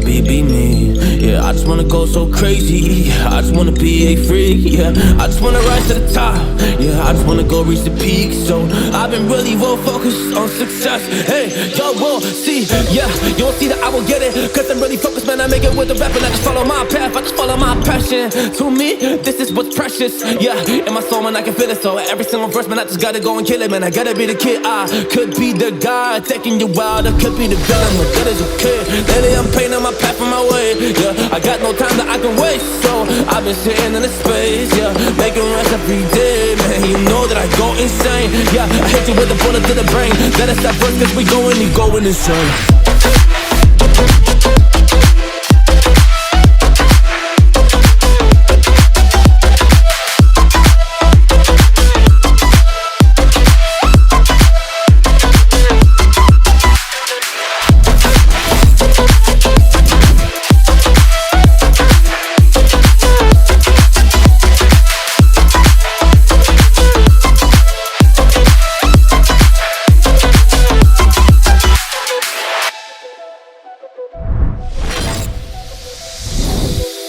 be me. Yeah, I just wanna go so crazy. I just wanna be a freak. Yeah, I just wanna rise to the top. Yeah, I just wanna go reach the peak. So I've been really focused on success. Hey, y'all will see. Yeah, you won't see that I will get it, cause I'm really focused, man. I make it with the rap and I just follow my path. I just follow my passion. To me, this is what's precious. Yeah, in my soul, man, I can feel it. So every single verse, man, I just gotta go and kill it, man. I gotta be the kid. I could be the guy taking you out. I could be the villain, but that is okay. Lately I'm painting my path on my way. Yeah, I got no time that I can waste. So I've been sitting in the space. Yeah, making rest every day, man. You know that I go insane. Yeah, I hit you with a bullet to the brain. Let us stop first, cause we going insane.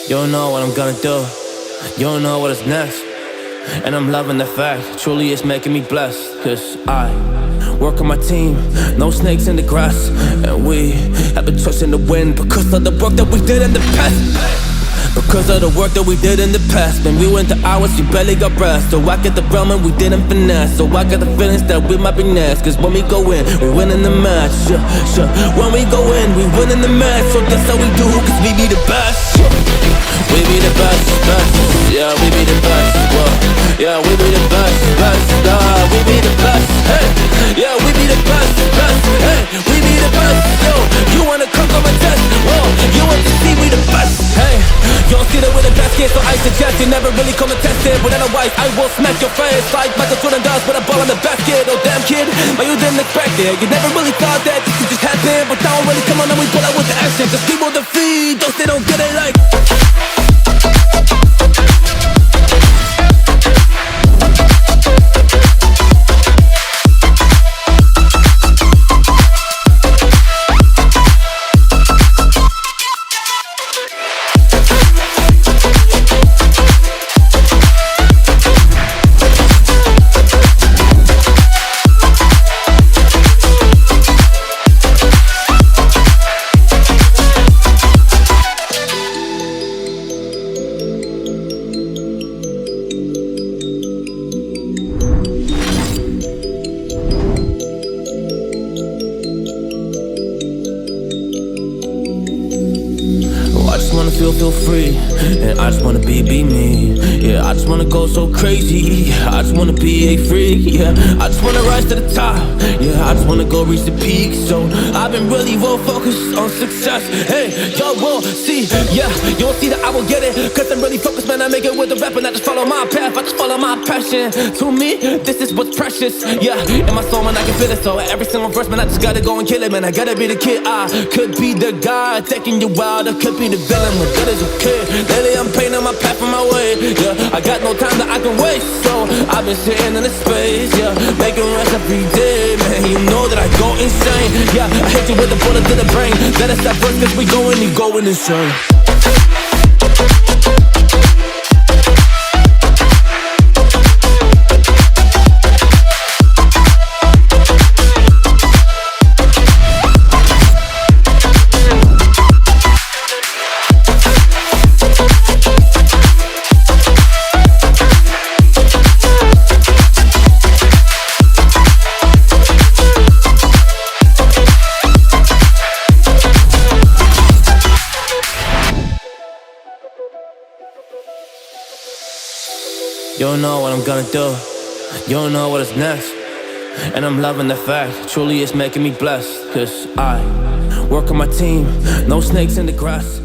You don't know what I'm gonna do. You don't know what is next. And I'm loving the fact, truly it's making me blessed. Cause I work on my team, no snakes in the grass. And we have been trusting the wind because of the work that we did in the past. Because of the work that we did in the past. When we went to hours, you barely got rest. So I get the realm and we didn't finesse. So I got the feelings that we might be next. Cause when we go in, we win in the match. When we go in, we win in the match. So that's how we do, cause we be the best. We be the best, best. Yeah, we be the best. Whoa. Yeah, we be the best, best. We be the best. Hey, yeah, we be the best, best. Hey, we be the best. Yo, you wanna come a test? Whoa, you want to see we the best? Hey, you don't see that we're the best kid, so I suggest you never really come and test it. But otherwise, I will smack your face like Michael Jordan does with a ball in the basket. Oh damn kid, but you didn't expect it. You never really thought that this could just happen. But now really come on and we pull out with the action. Cause people defeat those they don't get it like. Feel free, and I just wanna be me. Yeah, I just wanna go so crazy. I just wanna be a freak. Yeah, I just wanna rise to the top. Yeah, I just wanna go reach the peak. So I've been really focused on success. Hey, y'all will see. Yeah, you won't see that I will get it, cause I'm really focused, man. I make it with the rap and I just follow my path. I just follow my passion. To me, this is what's precious. Yeah, in my soul, man, I can feel it. So every single verse, man, I just gotta go and kill it, man. I gotta be the kid. I could be the guy taking you out. I could be the villain, but that is okay. Lately I'm painting my path on my way. Yeah, I got no time that I can waste. So I've been sitting in the space. Yeah, making rest every day, man. You know that I go insane. Yeah, I hit you with a bullet to the brain. Let us stop first, cause we going insane. You don't know what I'm gonna do. You don't know what is next. And I'm loving the fact, truly it's making me blessed. Cause I work on my team, no snakes in the grass.